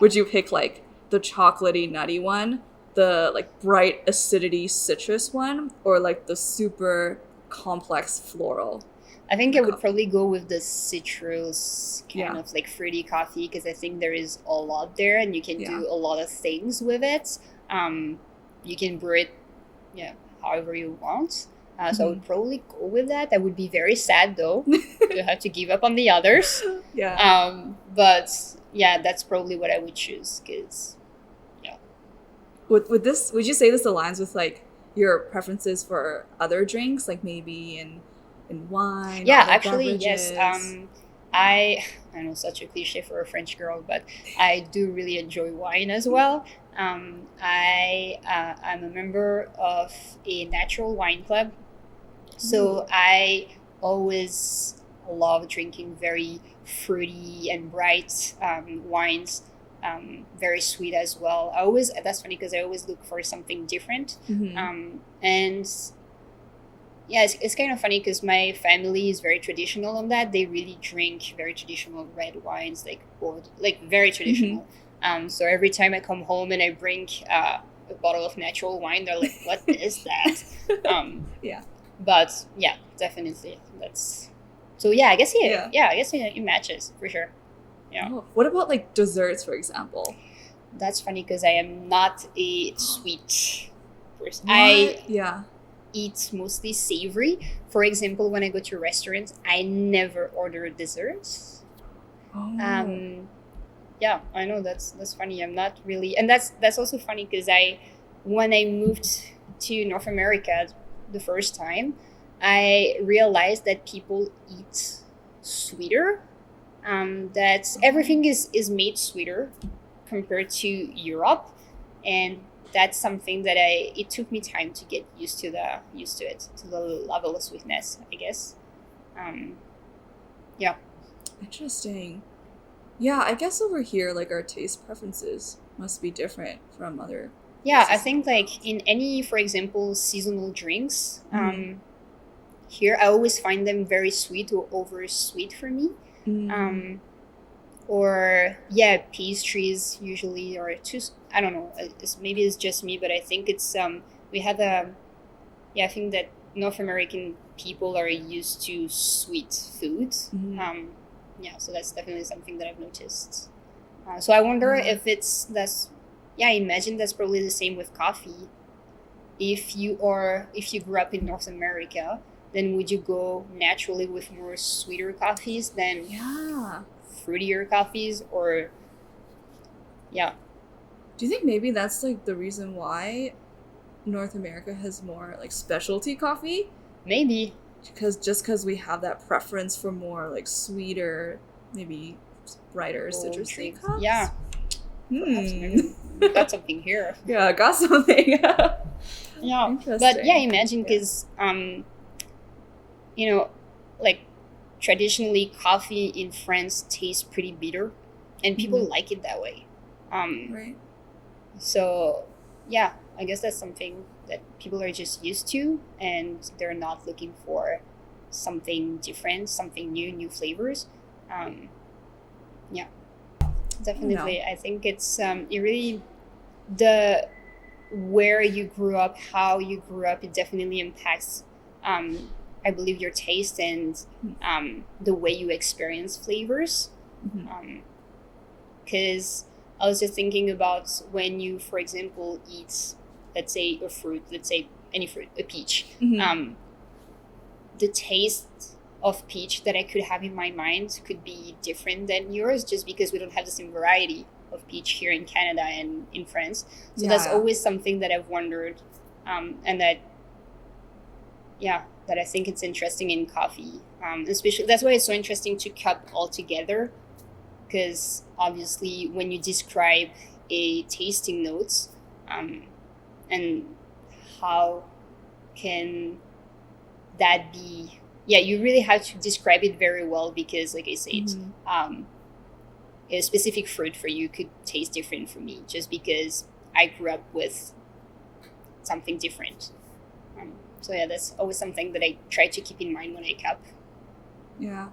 would you pick like the chocolatey nutty one, the like bright acidity citrus one, or like the super complex floral I think I would coffee? probably go with the citrus kind Yeah, of like fruity coffee because I think there is a lot there and you can yeah. do a lot of things with it. Um, you can brew it, yeah, however you want. So I Hmm. would probably go with that. I would be very sad though to have to give up on the others. Yeah. But yeah, that's probably what I would choose because yeah. Would you say this aligns with like your preferences for other drinks, like maybe in wine or Yeah, other actually, yes. beverages? Yeah. I know such a cliche for a French girl, but I do really enjoy wine as well. I'm a member of a natural wine club, Ooh. so I always love drinking very fruity and bright wines. Very sweet as well. I always That's funny because I always look for something different. Hmm. And yeah, it's kind of funny because my family is very traditional on that. They really drink very traditional red wines, like very Hmm. traditional. So every time I come home and I bring a bottle of natural wine, they're like, "What is that?" Um, Yeah. but yeah, definitely that's. So yeah, I guess Yeah. I guess it matches for sure. Yeah, Oh, what about like desserts, for example? that's funny because I am not a sweet person. What? I Yeah. eat mostly savory. For example, when I go to restaurants, I never order desserts. Oh. Um, yeah, I know that's funny. I'm not really, and that's also funny because when I moved to North America the first time, I realized that people eat sweeter. That everything is made sweeter compared to Europe, and that's something that it took me time to get used to it, to the level of sweetness, I guess. Um, yeah, Interesting. Yeah, I guess over here, like our taste preferences must be different from other yeah. I places in the think like world. in any, for example, seasonal drinks, Mm-hmm. here I always find them very sweet or over sweet for me. Mm. Um, or yeah, pastries usually are too. I don't know. Maybe it's just me, but I think it's we have a yeah, I think that North American people are used to sweet food. Mm. Um, yeah, so that's definitely something that I've noticed. So I wonder Yeah. if yeah, I imagine that's probably the same with coffee. If you grew up in North America, then would you go naturally with more sweeter coffees than Yeah. fruitier coffees, or yeah, Do you think maybe that's like the reason why North America has more like specialty coffee? maybe Because we have that preference for more like sweeter, maybe brighter bold citrusy drinks. cups? Yeah, perhaps Hmm. maybe we got something here. Yeah, I got something. Yeah, but yeah, Interesting. imagine Yeah. because you know, like traditionally, coffee in France tastes pretty bitter, and Hmm. people like it that way. Um, Right. so yeah, I guess that's something that people are just used to, and they're not looking for something different, something new, new flavors. Um, yeah, I don't know. definitely. I think it really the where you grew up, how you grew up, it definitely impacts, I believe, your taste and the way you experience flavors. Mm-hmm. Because I was just thinking about when you, for example, eat, let's say, a fruit, let's say any fruit, a peach. Hmm. The taste of peach that I could have in my mind could be different than yours just because we don't have the same variety of peach here in Canada and in France. So that's Yeah. always something that I've wondered, and that yeah, that I think it's interesting in coffee. Especially that's why it's so interesting to cup all together because obviously when you describe a tasting notes, um, and how can that be, yeah, you really have to describe it very well because like I said, Hmm. um, a specific fruit for you could taste different for me just because I grew up with something different. So yeah, that's always something that I try to keep in mind when I cup. Yeah.